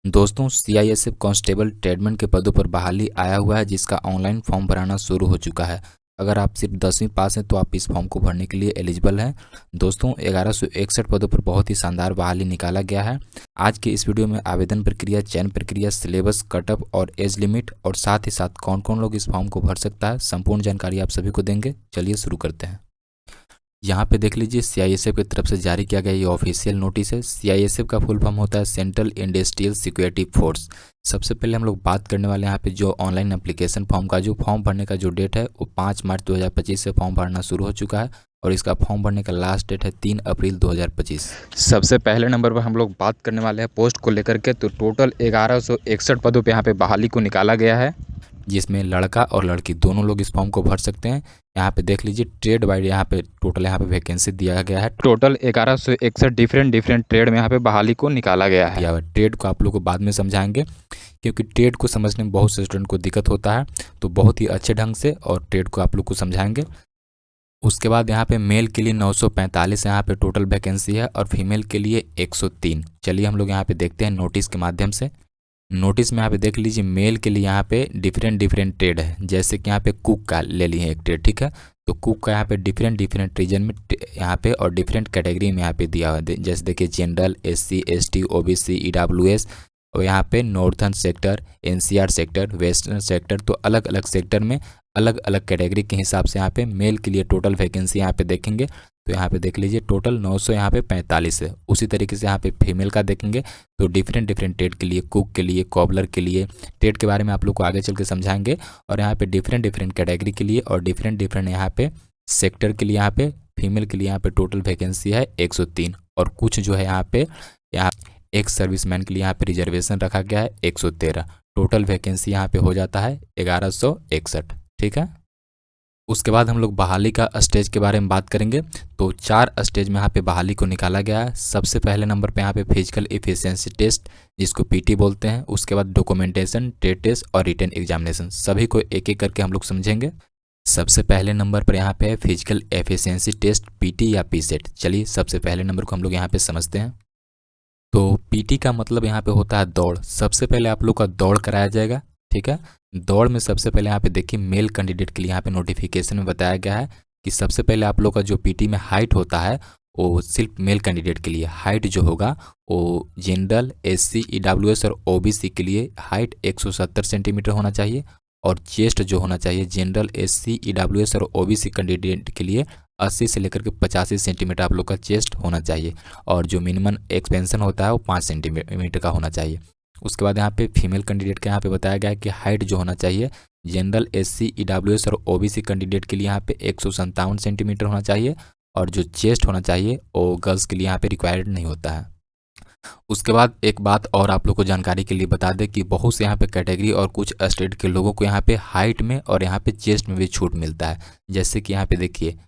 दोस्तों CISF constable tradesman के पदों पर बहाली आया हुआ है, जिसका ऑनलाइन फॉर्म भराना शुरू हो चुका है। अगर आप सिर्फ 10वीं पास हैं तो आप इस फॉर्म को भरने के लिए एलिजिबल हैं। दोस्तों 1161 पदों पर बहुत ही शानदार बहाली निकाला गया है। आज के इस वीडियो में आवेदन प्रक्रिया, चयन प्रक्रिया, सिलेबस, कटअप और एज लिमिट और साथ ही साथ कौन कौन लोग इस फॉर्म को भर सकता है, संपूर्ण जानकारी आप सभी को देंगे। चलिए शुरू करते हैं। यहाँ पे देख लीजिए सीआईएसएफ की तरफ से जारी किया गया ये ऑफिशियल नोटिस है। सीआईएसएफ का फुल फॉर्म होता है सेंट्रल इंडस्ट्रियल सिक्योरिटी फोर्स। सबसे पहले हम लोग बात करने वाले हैं यहाँ पे जो ऑनलाइन एप्लीकेशन फॉर्म का जो फॉर्म भरने का जो डेट है वो 5 मार्च 2025 से फॉर्म भरना शुरू हो चुका है और इसका फॉर्म भरने का लास्ट डेट है 3 अप्रैल 2025। सबसे पहले नंबर पर हम लोग बात करने वाले हैं पोस्ट को लेकर के। तो टोटल 1161 पदों पर यहाँ पे बहाली को निकाला गया है, जिसमें लड़का और लड़की दोनों लोग इस फॉर्म को भर सकते हैं। यहाँ पे देख लीजिए ट्रेड वाइड यहाँ पे टोटल यहाँ पे वैकेंसी दिया गया है। टोटल 1161 डिफरेंट ट्रेड में यहाँ पे बहाली को निकाला गया है। ट्रेड को आप लोग को बाद में समझाएंगे, क्योंकि ट्रेड को समझने में बहुत से स्टूडेंट को दिक्कत होता है, तो बहुत ही अच्छे ढंग से और ट्रेड को आप लोग को समझाएंगे। उसके बाद यहाँ पे मेल के लिए 945 यहाँ पे टोटल वैकेंसी है और फीमेल के लिए 103। चलिए हम लोग यहाँ पे देखते हैं नोटिस के माध्यम से। नोटिस में यहाँ पे देख लीजिए मेल के लिए यहाँ पे डिफरेंट ट्रेड है, जैसे कि यहाँ पे कुक का ले लिए एक ट्रेड, ठीक है। तो कुक का यहाँ पे डिफरेंट रीजन में यहाँ पे और डिफरेंट कैटेगरी में यहाँ पे दिया हुआ है, जैसे देखिए general, SC, ST, OBC, EWS और यहाँ पे northern sector, NCR sector, western sector. तो अलग अलग सेक्टर में अलग अलग कैटेगरी के हिसाब से यहाँ पे मेल के लिए टोटल वैकेंसी यहाँ पे देखेंगे। तो यहाँ पे देख लीजिए टोटल 900 यहाँ पे 45 है। उसी तरीके से यहाँ पे फीमेल का देखेंगे तो डिफरेंट ट्रेड के लिए, कुक के लिए, कॉबलर के लिए, ट्रेड के बारे में आप लोग को आगे चल के समझाएंगे। और यहाँ पे डिफरेंट कैटेगरी के लिए और डिफरेंट यहाँ पे सेक्टर के लिए यहाँ पे फीमेल के लिए यहाँ पे टोटल वैकेंसी है 103। और कुछ जो है यहाँ पे एक्स सर्विसमैन के लिए यहाँ पे रिजर्वेशन रखा गया है 113। टोटल वैकेंसी यहाँ पे हो जाता है 1161, ठीक है। उसके बाद हम लोग बहाली का स्टेज के बारे में बात करेंगे। तो 4 स्टेज में यहाँ पे बहाली को निकाला गया है। सबसे पहले नंबर पे यहाँ पे फिजिकल एफिशिएंसी टेस्ट, जिसको पीटी बोलते हैं। उसके बाद डॉक्यूमेंटेशन, ट्रेड टेस्ट और रिटन एग्जामिनेशन। सभी को एक एक करके हम लोग समझेंगे। सबसे पहले नंबर पर यहाँ पे है फिजिकल एफिशिएंसी टेस्ट, पीटी या पीसेट। चलिए सबसे पहले नंबर को हम लोग यहाँ पे समझते हैं। तो पीटी का मतलब यहाँ पे होता है दौड़। सबसे पहले आप लोग का दौड़ कराया जाएगा, ठीक है। दौड़ में सबसे पहले यहाँ पे देखिए मेल कैंडिडेट के लिए यहाँ पे नोटिफिकेशन में बताया गया है कि सबसे पहले आप लोग का जो पीटी में हाइट होता है वो सिर्फ मेल कैंडिडेट के लिए हाइट जो होगा वो जनरल, एससी, ईडब्ल्यूएस और ओबीसी के लिए हाइट 170 सेंटीमीटर होना चाहिए। और चेस्ट जो होना चाहिए जनरल, एससी, ईडब्ल्यूएस और ओबीसी कैंडिडेट के लिए 80 से लेकर के 85 सेंटीमीटर आप लोग का चेस्ट होना चाहिए। और जो मिनिमम एक्सपेंशन होता है वो 5 सेंटीमीटर का होना चाहिए। उसके बाद यहाँ पे फीमेल कैंडिडेट का यहाँ पे बताया गया है कि हाइट जो होना चाहिए जनरल, एससी, ईडब्ल्यूएस और ओबीसी कैंडिडेट के लिए यहाँ पे 157 सेंटीमीटर होना चाहिए। और जो चेस्ट होना चाहिए वो गर्ल्स के लिए यहाँ पे रिक्वायर्ड नहीं होता है। उसके बाद एक बात और आप लोग को जानकारी के लिए बता दें कि बहुत से यहाँ पे कैटेगरी और कुछ स्टेट के लोगों को यहाँ पे हाइट में और यहाँ पे चेस्ट में भी छूट मिलता है। जैसे कि यहाँ पे देखिए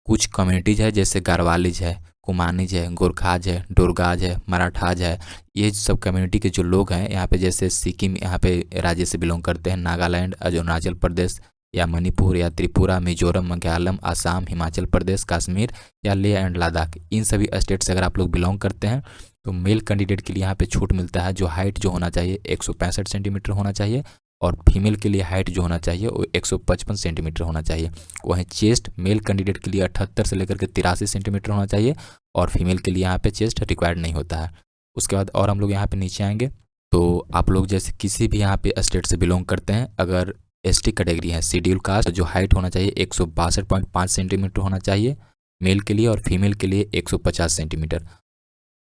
कुछ कम्युनिटीज है, जैसे गढ़वालीज है, कुमानीज है, गोरखाज है, डोरगाज है, मराठाज है। ये सब कम्युनिटी के जो लोग हैं यहाँ पे, जैसे सिक्किम यहाँ पे राज्य से बिलोंग करते हैं, नागालैंड, अरुणाचल प्रदेश या मणिपुर या त्रिपुरा, मिजोरम, मलयालम, असम, हिमाचल प्रदेश, कश्मीर या लेह एंड लद्दाख, इन सभी स्टेट से अगर आप लोग बिलोंग करते हैं तो मेल कैंडिडेट के लिए यहाँ पे छूट मिलता है। जो हाइट जो होना चाहिए 165 सेंटीमीटर होना चाहिए और फीमेल के लिए हाइट जो होना चाहिए वो 155 सेंटीमीटर होना चाहिए। वहीं चेस्ट मेल कैंडिडेट के लिए 78 से लेकर के 83 सेंटीमीटर होना चाहिए और फीमेल के लिए यहाँ पे चेस्ट रिक्वायर्ड नहीं होता है। उसके बाद और हम लोग यहाँ पे नीचे आएंगे तो आप लोग जैसे किसी भी यहाँ पे स्टेट से बिलोंग करते हैं, अगर एसटी कैटेगरी है, शेड्यूल कास्ट, जो हाइट होना चाहिए 162.5 सेंटीमीटर होना चाहिए मेल के लिए और फीमेल के लिए 150 सेंटीमीटर।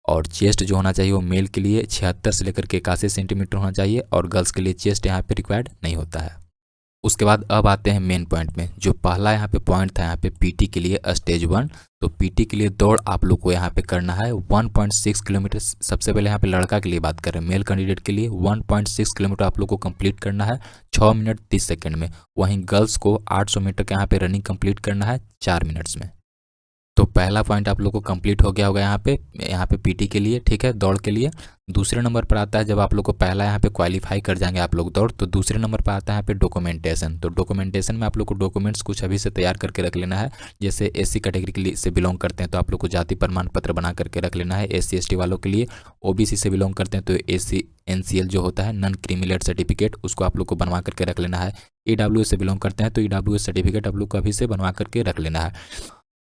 और चेस्ट जो होना चाहिए वो मेल के लिए 76 से लेकर के 81 सेंटीमीटर होना चाहिए और गर्ल्स के लिए चेस्ट यहाँ पे रिक्वायर्ड नहीं होता है। उसके बाद अब आते हैं मेन पॉइंट में। जो पहला यहाँ पे पॉइंट था यहाँ पे पीटी के लिए स्टेज 1। तो पीटी के लिए दौड़ आप लोग को यहाँ पे करना है 1.6 किलोमीटर। सबसे पहले यहाँ पे लड़का के लिए बात करें, मेल कैंडिडेट के लिए 1.6 किलोमीटर आप लोग को कंप्लीट करना है 6 मिनट 30 सेकेंड में। वहीं गर्ल्स को 800 मीटर का यहाँ पे रनिंग कंप्लीट करना है 4 मिनट्स में। तो पहला पॉइंट आप लोग को कंप्लीट हो गया होगा यहाँ पे पीटी के लिए, ठीक है, दौड़ के लिए। दूसरे नंबर पर आता है जब आप लोग को पहला यहाँ पे क्वालिफाई कर जाएंगे आप लोग दौड़, तो दूसरे नंबर पर आता है यहाँ पे डॉक्यूमेंटेशन। तो डॉक्यूमेंटेशन में आप लोग को डॉक्यूमेंट्स कुछ अभी से तैयार करके रख लेना है। जैसे एससी कैटेगरी के लिए से बिलोंग करते हैं तो आप लोग को जाति प्रमाण पत्र बना करके रख लेना है। एससी एसटी वालों के लिए, ओबीसी से बिलोंग करते हैं तो एससी एनसीएल जो होता है नॉन क्रिमिनल सर्टिफिकेट, उसको आप लोग को बनवा करके रख लेना है। ईडब्ल्यूएस से बिलोंग करते हैं तो ईडब्ल्यूएस सर्टिफिकेट आप लोग को अभी से बनवा करके रख लेना है।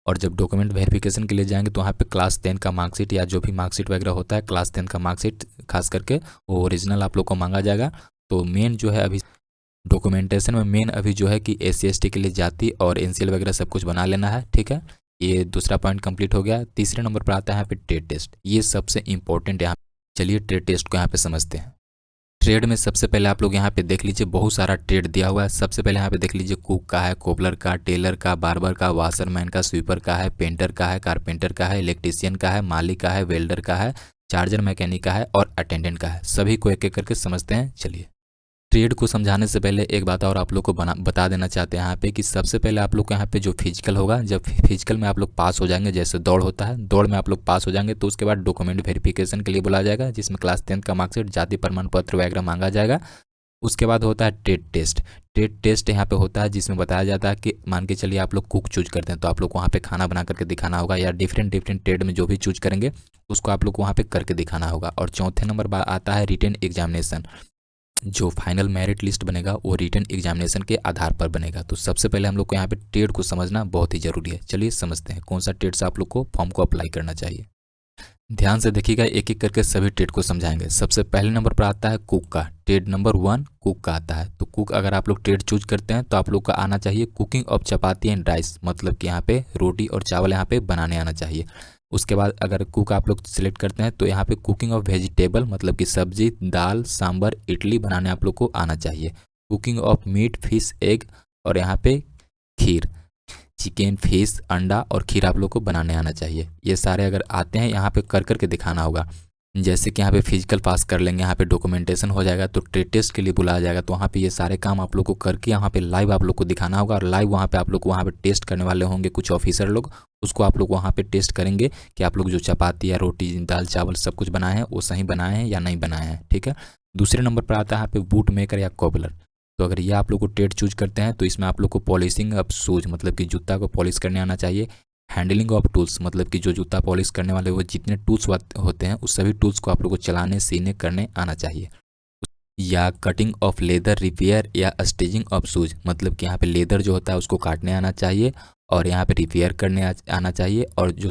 और जब डॉक्यूमेंट वेरिफिकेशन के लिए जाएंगे तो वहाँ पे क्लास 10 का मार्कशीट या जो भी मार्कशीट वगैरह होता है, क्लास 10 का मार्कशीट खास करके वो ओरिजिनल आप लोग को मांगा जाएगा। तो मेन जो है अभी डॉक्यूमेंटेशन में मेन अभी जो है कि एससी एसटी के लिए जाति और एनसीएल वगैरह सब कुछ बना लेना है, ठीक है। ये दूसरा पॉइंट कंप्लीट हो गया। तीसरे नंबर पर आता है यहाँ पे ट्रेड टेस्ट, ये सबसे इंपॉर्टेंट है यहाँ। चलिए ट्रेड टेस्ट को यहाँ पे समझते हैं। ट्रेड में सबसे पहले आप लोग यहाँ पे देख लीजिए बहुत सारा ट्रेड दिया हुआ है। सबसे पहले यहाँ पे देख लीजिए कुक का है, कोबलर का, टेलर का, बार्बर का, वाशरमैन का, स्वीपर का है, पेंटर का है, कारपेंटर का है, इलेक्ट्रीशियन का है, माली का है, वेल्डर का है, चार्जर मैकेनिक का है और अटेंडेंट का है। सभी को एक एक करके समझते हैं। चलिए ट्रेड को समझाने से पहले एक बात और आप लोग को बता देना चाहते हैं यहाँ पे कि सबसे पहले आप लोग को यहाँ पे जो फिजिकल होगा, जब फिजिकल में आप लोग पास हो जाएंगे, जैसे दौड़ होता है, दौड़ में आप लोग पास हो जाएंगे तो उसके बाद डॉक्यूमेंट वेरिफिकेशन के लिए बुलाया जाएगा जिसमें क्लास 10 का मार्कशीट, जाति प्रमाण पत्र वगैरह मांगा जाएगा। उसके बाद होता है ट्रेड टेस्ट। ट्रेड टेस्ट यहाँ पे होता है जिसमें बताया जाता है कि मान के चलिए आप लोग कुक चूज करते हैं तो आप लोग को वहाँ पे खाना बना करके दिखाना होगा, या डिफरेंट ट्रेड में जो भी चूज करेंगे उसको आप लोग को वहाँ पे करके दिखाना होगा। और चौथे नंबर पर आता है रिटन एग्जामिनेशन। जो फाइनल मेरिट लिस्ट बनेगा वो रिटन एग्जामिनेशन के आधार पर बनेगा। तो सबसे पहले हम लोग को यहाँ पे ट्रेड को समझना बहुत ही जरूरी है। चलिए समझते हैं कौन सा ट्रेड से आप लोग को फॉर्म को अप्लाई करना चाहिए। ध्यान से देखिएगा, एक एक करके सभी ट्रेड को समझाएंगे। सबसे पहले नंबर पर आता है कुक का, ट्रेड नंबर 1 कुक का आता है। तो कुक अगर आप लोग ट्रेड चूज करते हैं तो आप लोग का आना चाहिए cooking of chapati and rice, मतलब कि यहाँ पे रोटी और चावल यहाँ पे बनाने आना चाहिए। उसके बाद अगर कुक आप लोग सिलेक्ट करते हैं तो यहाँ पे कुकिंग ऑफ वेजिटेबल, मतलब कि सब्जी, दाल, सांभर, इडली बनाने आप लोग को आना चाहिए। Cooking of meat, fish, egg और यहाँ पे खीर, चिकन, फिश, अंडा और खीर आप लोग को बनाने आना चाहिए। ये सारे अगर आते हैं यहाँ पे कर करके दिखाना होगा। जैसे कि यहाँ पे फिजिकल पास कर लेंगे, यहाँ पे डॉक्यूमेंटेशन हो जाएगा तो ट्रेड टेस्ट के लिए बुलाया जाएगा, तो वहाँ पे ये सारे काम आप लोग को करके यहाँ पे लाइव आप लोग को दिखाना होगा। और लाइव वहाँ पे आप लोग को वहाँ पे टेस्ट करने वाले होंगे कुछ ऑफिसर लोग, उसको आप लोग वहाँ पे टेस्ट करेंगे कि आप लोग जो चपाती या रोटी, दाल, चावल सब कुछ बनाए हैं वो सही बनाए हैं या नहीं बनाए हैं, ठीक है। दूसरे नंबर पर आता है यहाँ पे बूट मेकर या कोबलर। तो अगर ये आप लोग को ट्रेड चूज करते हैं तो इसमें आप लोग को पॉलिशिंग ऑफ शूज, मतलब कि जूता को पॉलिश करने आना चाहिए। हैंडलिंग ऑफ टूल्स, मतलब कि जो जूता पॉलिश करने वाले वो जितने टूल्स होते हैं उस सभी टूल्स को आप लोग को चलाने, सीने, करने आना चाहिए। या कटिंग ऑफ लेदर, रिपेयर या स्टिचिंग ऑफ शूज, मतलब कि यहाँ पे लेदर जो होता है उसको काटने आना चाहिए और यहाँ पे रिपेयर करने आना चाहिए, और जो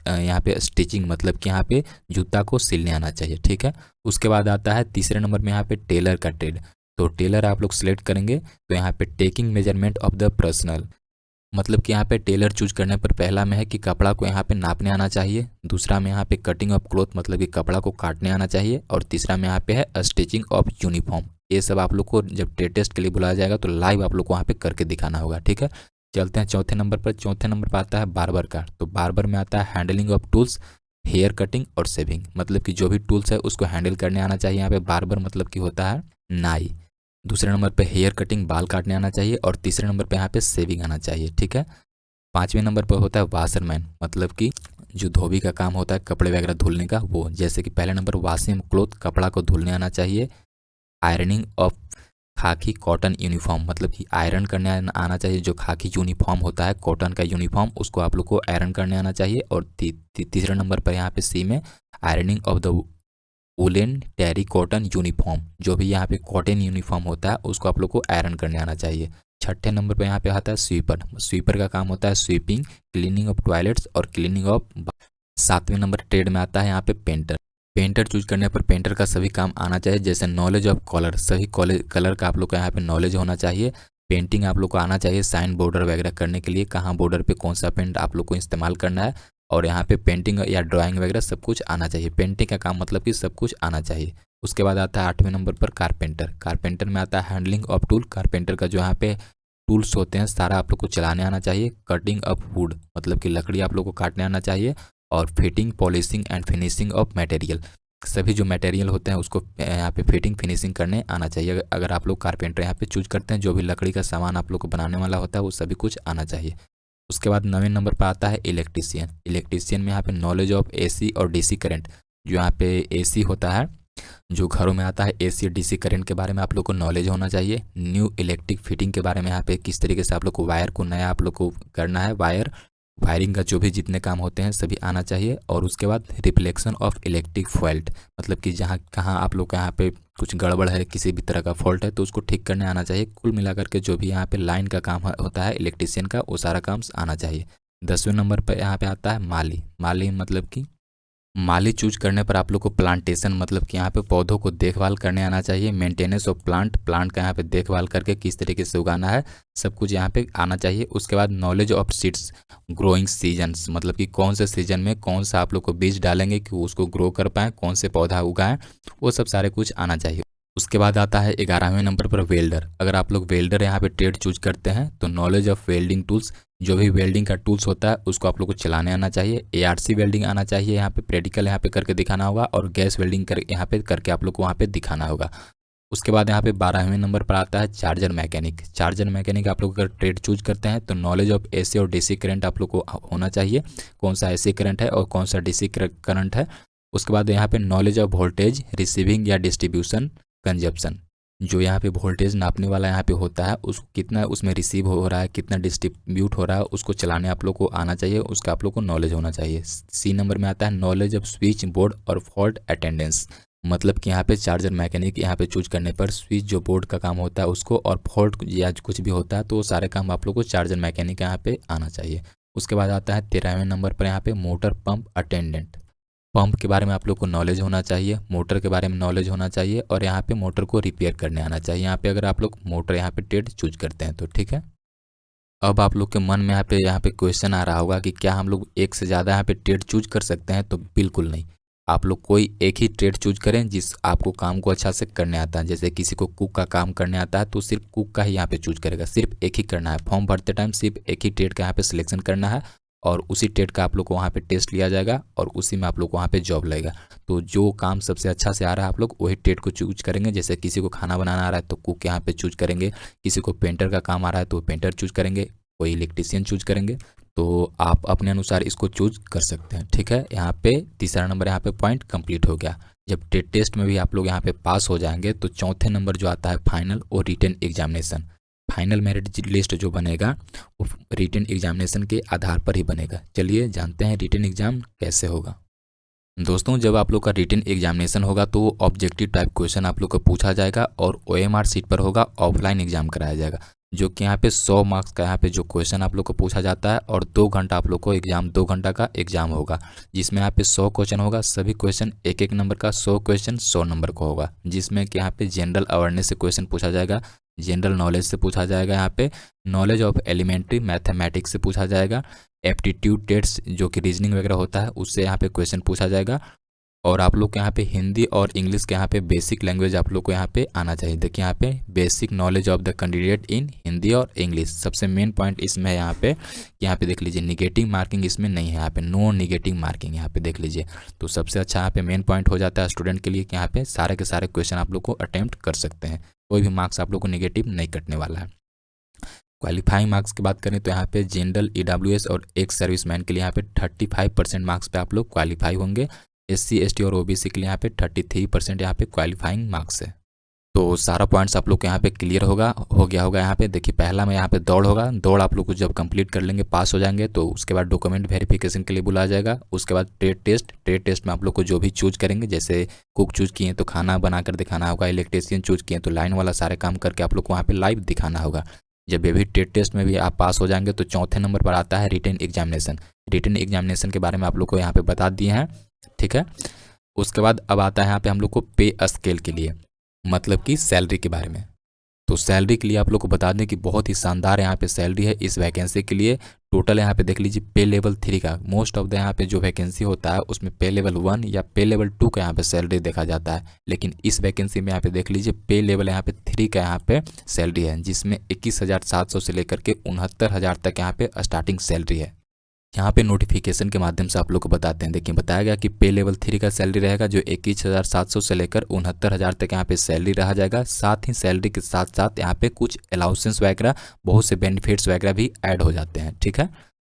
यहाँ पे स्टिचिंग, मतलब कि यहाँ पे जूता को सिलने आना चाहिए, ठीक है। उसके बाद आता है तीसरे नंबर में यहाँ पे टेलर का ट्रेड। तो टेलर आप लोग सिलेक्ट करेंगे तो यहाँ पे taking measurement of the personal, मतलब कि यहाँ पे टेलर चूज करने पर पहला में है कि कपड़ा को यहाँ पे नापने आना चाहिए, दूसरा में यहाँ पे कटिंग ऑफ क्लॉथ, मतलब कि कपड़ा को काटने आना चाहिए, और तीसरा में यहाँ पे है स्टिचिंग ऑफ यूनिफॉर्म। ये सब आप लोग को जब ट्रेड टेस्ट के लिए बुलाया जाएगा तो लाइव आप लोग को वहाँ पे करके दिखाना होगा, ठीक है। चलते हैं चौथे नंबर पर। चौथे नंबर पर आता है बार्बर का। तो बार्बर में आता है handling of tools, hair cutting और शेविंग, मतलब कि जो भी टूल्स है उसको हैंडल करने आना चाहिए। यहाँ पे बार्बर मतलब कि होता है नाई। दूसरे नंबर पे हेयर कटिंग, बाल काटने आना चाहिए, और तीसरे नंबर पे यहाँ पे सेविंग आना चाहिए, ठीक है। पांचवें नंबर पर होता है वाशरमैन, मतलब कि जो धोबी का काम होता है कपड़े वगैरह धुलने का वो। जैसे कि पहले नंबर वॉशिंग क्लोथ, कपड़ा को धुलने आना चाहिए। आयरनिंग ऑफ खाकी कॉटन यूनिफॉर्म, मतलब कि आयरन करने आना चाहिए। जो खाकी यूनिफॉर्म होता है कॉटन का यूनिफॉर्म, उसको आप लोग को आयरन करने आना चाहिए। और तीसरे नंबर पर यहाँ पे सी में ironing of the woollen terry cotton uniform, जो भी यहाँ पे कॉटन यूनिफॉर्म होता है उसको आप लोग को आयरन करने आना चाहिए। छठे नंबर पे यहाँ पे आता है स्वीपर। स्वीपर का काम होता है स्वीपिंग, क्लीनिंग ऑफ टॉयलेट्स और क्लीनिंग ऑफ। सातवें नंबर ट्रेड में आता है यहाँ पे पेंटर। पेंटर चूज करने पर पेंटर का सभी काम आना चाहिए, जैसे नॉलेज ऑफ कलर, सभी कलर का आप लोग का यहाँ पे नॉलेज होना चाहिए। पेंटिंग आप लोग को आना चाहिए, साइन बॉर्डर वगैरह करने के लिए कहाँ बॉर्डर पे कौन सा पेंट आप लोग को इस्तेमाल करना है, और यहाँ पे पेंटिंग या ड्राइंग वगैरह सब कुछ आना चाहिए। पेंटिंग का काम मतलब कि सब कुछ आना चाहिए। उसके बाद आता है आठवें नंबर पर कारपेंटर। कारपेंटर में आता है हैंडलिंग ऑफ टूल। कारपेंटर का जो यहाँ पे टूल्स होते हैं सारा आप लोग को चलाने आना चाहिए। कटिंग ऑफ वुड, मतलब कि लकड़ी आप लोग को काटने आना चाहिए। और fitting, polishing and finishing of material, सभी जो मटेरियल होते हैं उसको यहाँ पे फिटिंग, फिनिशिंग करने आना चाहिए। अगर आप लोग कारपेंटर यहाँ पे चूज करते हैं, जो भी लकड़ी का सामान आप लोग को बनाने वाला होता है वो सभी कुछ आना चाहिए। उसके बाद 9वें नंबर पर आता है इलेक्ट्रीशियन। इलेक्ट्रीशियन में यहाँ पे नॉलेज ऑफ एसी और डीसी करंट, जो यहाँ पे एसी होता है जो घरों में आता है, एसी और डीसी करंट के बारे में आप लोग को नॉलेज होना चाहिए। न्यू इलेक्ट्रिक फिटिंग के बारे में यहाँ पे किस तरीके से आप लोग को वायर को नया आप लोग को करना है, वायरिंग का जो भी जितने काम होते हैं सभी आना चाहिए। और उसके बाद रिफ्लेक्शन ऑफ इलेक्ट्रिक फॉल्ट, मतलब कि जहाँ कहाँ आप लोग का यहाँ पे कुछ गड़बड़ है, किसी भी तरह का फॉल्ट है तो उसको ठीक करने आना चाहिए। कुल मिलाकर के जो भी यहाँ पे लाइन का काम होता है इलेक्ट्रीशियन का, वो सारा काम आना चाहिए। 10वें नंबर पर यहाँ पे आता है माली। माली मतलब कि माली चूज करने पर आप लोग को प्लांटेशन, मतलब कि यहाँ पे पौधों को देखभाल करने आना चाहिए। मेंटेनेंस ऑफ प्लांट का यहाँ पे देखभाल करके किस तरीके से उगाना है सब कुछ यहाँ पे आना चाहिए। उसके बाद knowledge of seeds growing seasons, मतलब कि कौन से सीजन में कौन सा आप लोग को बीज डालेंगे कि उसको ग्रो कर पाएँ, कौन से पौधा उगाएं, वो सब सारे कुछ आना चाहिए। उसके बाद आता है 11वें नंबर पर वेल्डर। अगर आप लोग वेल्डर यहाँ पे ट्रेड चूज करते हैं तो नॉलेज ऑफ वेल्डिंग टूल्स, जो भी वेल्डिंग का टूल्स होता है उसको आप लोग को चलाने आना चाहिए। एआरसी वेल्डिंग आना चाहिए, यहाँ पे प्रैक्टिकल यहाँ पे करके दिखाना होगा, और गैस वेल्डिंग कर यहाँ पे करके आप लोग को वहाँ पे दिखाना होगा। उसके बाद यहाँ पे 12वें नंबर पर आता है चार्जर मैकेनिक। चार्जर मैकेनिक आप लोग अगर ट्रेड चूज करते हैं तो नॉलेज ऑफ एसी और डीसी करंट आप लोग को होना चाहिए, कौन सा एसी करंट है और कौन सा डीसी करंट है। उसके बाद यहाँ पे नॉलेज ऑफ वोल्टेज रिसीविंग या डिस्ट्रीब्यूशन कंजप्शन, जो यहाँ पे वोल्टेज नापने वाला यहाँ पे होता है, उसको कितना उसमें रिसीव हो रहा है, कितना डिस्ट्रीब्यूट हो रहा है, उसको चलाने आप लोग को आना चाहिए, उसका आप लोग को नॉलेज होना चाहिए। सी नंबर में आता है नॉलेज ऑफ स्विच बोर्ड और फॉल्ट अटेंडेंस, मतलब कि यहाँ पे चार्जर मैकेनिक यहाँ पे चूज करने पर स्विच जो बोर्ड का काम होता है उसको, और फॉल्ट या कुछ भी होता है तो वो सारे काम आप लोग को चार्जर मैकेनिक यहाँ पे आना चाहिए। उसके बाद आता है 13वें नंबर पर यहाँ पे मोटर पंप अटेंडेंट। पंप के बारे में आप लोग को नॉलेज होना चाहिए, मोटर के बारे में नॉलेज होना चाहिए, और यहाँ पे मोटर को रिपेयर करने आना चाहिए यहाँ पे, अगर आप लोग मोटर यहाँ पे ट्रेड चूज करते हैं तो ठीक है। अब आप लोग के मन में यहाँ पे क्वेश्चन आ रहा होगा कि क्या हम लोग एक से ज़्यादा यहाँ पे ट्रेड चूज कर सकते हैं, तो बिल्कुल नहीं। आप लोग कोई एक ही ट्रेड चूज करें जिस आपको काम को अच्छा से करने आता है। जैसे किसी को कुक का काम करने आता है तो सिर्फ कुक का ही यहाँ पे चूज करेगा, सिर्फ एक ही करना है। फॉर्म भरते टाइम सिर्फ एक ही ट्रेड का यहाँ पे सिलेक्शन करना है, और उसी ट्रेड का आप लोग को वहाँ पे टेस्ट लिया जाएगा, और उसी में आप लोग को वहाँ पे जॉब लगेगा। तो जो काम सबसे अच्छा से आ रहा है आप लोग वही ट्रेड को चूज करेंगे। जैसे किसी को खाना बनाना आ रहा है तो कुक यहाँ पे चूज करेंगे, किसी को पेंटर का काम आ रहा है तो पेंटर चूज करेंगे, कोई इलेक्ट्रीशियन चूज करेंगे। तो आप अपने अनुसार इसको चूज कर सकते हैं, ठीक है। यहाँ पे तीसरा नंबर यहाँ पे पॉइंट कंप्लीट हो गया। जब टेस्ट में भी आप लोग यहाँ पे पास हो जाएंगे तो चौथे नंबर जो आता है फाइनल और written examination. Final merit list जो बनेगा वो रिटन एग्जामिनेशन के आधार पर ही बनेगा। चलिए जानते हैं रिटन एग्जाम कैसे होगा। दोस्तों जब आप लोग का रिटन एग्जामिनेशन होगा तो ऑब्जेक्टिव टाइप क्वेश्चन आप लोग को पूछा जाएगा, और OMR सीट पर होगा, ऑफलाइन एग्जाम कराया जाएगा, जो कि यहाँ पे 100 मार्क्स का यहाँ पे जो क्वेश्चन आप लोग को पूछा जाता है, और 2 घंटा आप लोग को एग्जाम, 2 घंटा का एग्जाम होगा, जिसमें यहाँ पे 100 क्वेश्चन होगा। सभी क्वेश्चन एक एक नंबर का, 100 क्वेश्चन 100 नंबर का होगा, जिसमें कि यहाँ पे जनरल अवेयरनेस से क्वेश्चन पूछा जाएगा, जनरल नॉलेज से पूछा जाएगा, यहाँ पे नॉलेज ऑफ एलिमेंट्री मैथमेटिक्स से पूछा जाएगा, एप्टीट्यूड टेस्ट जो कि रीजनिंग वगैरह होता है उससे यहाँ पे क्वेश्चन पूछा जाएगा, और आप लोग के यहाँ पे हिंदी और इंग्लिश के यहाँ पे बेसिक लैंग्वेज आप लोग को यहाँ पे आना चाहिए। देखिए यहाँ पे basic knowledge of the candidate in Hindi और इंग्लिश। सबसे मेन पॉइंट इसमें यहाँ पे देख लीजिए निगेटिव मार्किंग इसमें नहीं है, यहाँ पे नो निगेटिव मार्किंग यहाँ पे देख लीजिए। तो सबसे अच्छा यहाँ पे मेन पॉइंट हो जाता है स्टूडेंट के लिए कि यहाँ पे सारे के सारे क्वेश्चन आप लोग को अटेम्प्ट कर सकते हैं, कोई भी मार्क्स आप लोग को निगेटिव नहीं कटने वाला है। क्वालिफाइंग मार्क्स की बात करें तो यहाँ पे जनरल, EWS और एक सर्विसमैन के लिए यहाँ पे 35% मार्क्स पे आप लोग क्वालिफाई होंगे। SC ST और OBC के लिए यहाँ पे 33% यहाँ पे क्वालिफाइंग मार्क्स है। तो सारा पॉइंट्स आप लोग के यहाँ पे क्लियर हो गया होगा। यहाँ पे देखिए पहला में यहाँ पे दौड़ होगा, दौड़ आप लोग को जब कंप्लीट कर लेंगे, पास हो जाएंगे, तो उसके बाद डॉक्यूमेंट वेरिफिकेशन के लिए बुलाया जाएगा। उसके बाद ट्रेड टेस्ट में आप लोग को जो भी चूज करेंगे, जैसे कुक चूज किए तो खाना बनाकर दिखाना होगा, इलेक्ट्रीशियन चूज किए तो लाइन वाला सारे काम करके आप लोग को वहाँ पे लाइव दिखाना होगा। जब ये भी ट्रेड टेस्ट में भी आप पास हो जाएंगे तो चौथे नंबर पर आता है रिटन एग्जामिनेशन। रिटन एग्जामिनेशन के बारे में आप लोग को यहाँ पे बता दिए हैं, ठीक है। उसके बाद अब आता है यहाँ पे हम लोग को पे स्केल के लिए, मतलब कि सैलरी के बारे में। तो सैलरी के लिए आप लोग को बता दें कि बहुत ही शानदार यहाँ पे सैलरी है इस वैकेंसी के लिए। टोटल यहाँ पे देख लीजिए पे लेवल 3 का, मोस्ट ऑफ द यहाँ पे जो वैकेंसी होता है उसमें पे लेवल 1 या पे लेवल 2 का यहाँ पे सैलरी देखा जाता है, लेकिन इस वैकेंसी में यहाँ पे देख लीजिए पे लेवल यहाँ पे 3 का यहाँ पे सैलरी है, जिसमें 21,700 से लेकर के 69,000 तक यहाँ पे स्टार्टिंग सैलरी है। यहाँ पे नोटिफिकेशन के माध्यम से आप लोग को बताते हैं। देखिए बताया गया कि पे लेवल 3 का सैलरी रहेगा जो 21,700 से लेकर 69,000 तक यहाँ पे सैलरी रहा जाएगा। साथ ही सैलरी के साथ साथ यहाँ पे कुछ अलाउंसेस वगैरह, बहुत से बेनिफिट्स वगैरह भी ऐड हो जाते हैं, ठीक है।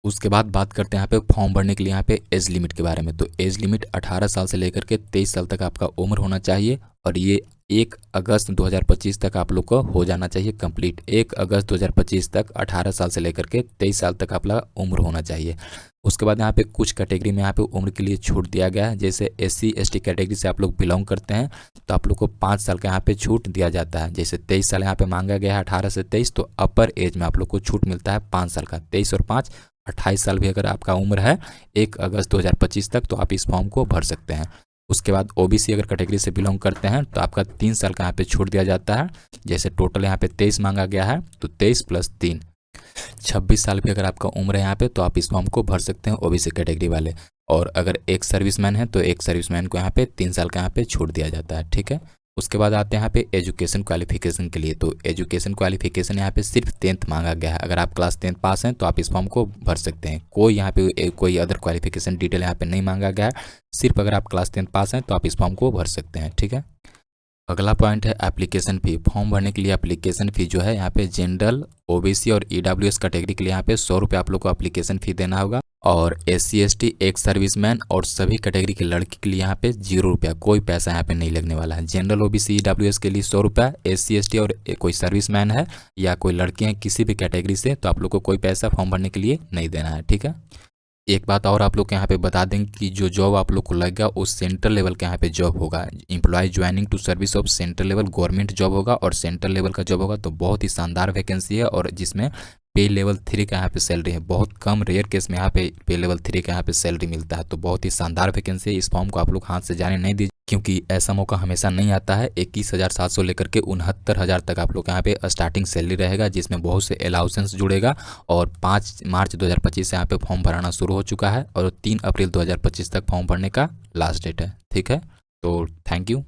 उसके बाद बात करते हैं यहाँ पे फॉर्म भरने के लिए यहाँ पे एज लिमिट के बारे में। तो एज लिमिट 18 साल से लेकर के 23 साल तक आपका उम्र होना चाहिए और ये 1 अगस्त 2025 तक आप लोग को हो जाना चाहिए कंप्लीट। 1 अगस्त 2025 तक 18 साल से लेकर के 23 साल तक आपका उम्र होना चाहिए। उसके बाद यहाँ पे कुछ कैटेगरी में यहाँ पे उम्र के लिए छूट दिया गया है। जैसे SC ST कैटेगरी से आप लोग बिलोंग करते हैं तो आप लोग को 5 साल का यहाँ पे छूट दिया जाता है। जैसे 23 साल यहाँ पे मांगा गया है 18 से 23, तो अपर एज में आप लोग को छूट मिलता है 5 साल का। 23 और 5 28 साल भी अगर आपका उम्र है 1 अगस्त 2025 तक तो आप इस फॉर्म को भर सकते हैं। उसके बाद OBC अगर कैटेगरी से बिलोंग करते हैं तो आपका 3 साल का यहाँ पे छूट दिया जाता है। जैसे टोटल यहाँ पे 23 मांगा गया है तो 23 + 3 26 साल भी अगर आपका उम्र है यहाँ पे तो आप इस फॉर्म को भर सकते हैं OBC कैटेगरी वाले। और अगर एक सर्विसमैन है तो एक सर्विसमैन को यहाँ पे 3 साल का यहाँ पे छूट दिया जाता है, ठीक है। उसके बाद आते हैं यहाँ पे एजुकेशन क्वालिफिकेशन के लिए। तो एजुकेशन क्वालिफिकेशन यहाँ पे सिर्फ 10th मांगा गया है। अगर आप क्लास 10 पास हैं तो आप इस फॉर्म को भर सकते हैं। कोई यहाँ पे कोई अदर क्वालिफिकेशन डिटेल यहाँ पे नहीं मांगा गया है। सिर्फ अगर आप क्लास 10 पास हैं तो आप इस फॉर्म को भर सकते हैं, ठीक है। अगला पॉइंट है एप्लीकेशन फ़ी। फॉर्म भरने के लिए एप्लीकेशन फ़ी जो है यहाँ पे जनरल, OBC और EWS कैटेगरी के लिए यहाँ पे 100 रुपये आप लोग को एप्लीकेशन फ़ी देना होगा। और SC ST, एक सर्विसमैन और सभी कैटेगरी के लड़की के लिए यहाँ पे 0 रुपया, कोई पैसा यहाँ पे नहीं लगने वाला है। जनरल, OBC, EWS के लिए 100 रुपया, SC ST और कोई सर्विसमैन है या कोई लड़की है किसी भी कैटेगरी से तो आप लोग को कोई पैसा फॉर्म भरने के लिए नहीं देना है, ठीक है। एक बात और आप लोग के यहाँ पे बता दें कि जो जॉब आप लोग को लगेगा वो सेंट्रल लेवल के यहाँ पे जॉब होगा। Employ joining to service of central level government job होगा और सेंट्रल लेवल का जॉब होगा। तो बहुत ही शानदार वैकेंसी है और जिसमें पे लेवल 3 का यहाँ पे सैलरी है। बहुत कम रेयर केस में यहाँ पे लेवल 3 का यहाँ पे सैलरी मिलता है। तो बहुत ही शानदार वैकेंसी है। इस फॉर्म को आप लोग हाथ से जाने नहीं दीजिए क्योंकि ऐसा मौका हमेशा नहीं आता है। 21,700 लेकर के 69,000 तक आप लोग यहाँ पे स्टार्टिंग सैलरी रहेगा, जिसमें बहुत से अलाउंसेंस जुड़ेगा। और 5 मार्च 2025 से यहाँ पे फॉर्म भराना शुरू हो चुका है और 3 अप्रैल 2025 तक फॉर्म भरने का लास्ट डेट है, ठीक है। तो थैंक यू।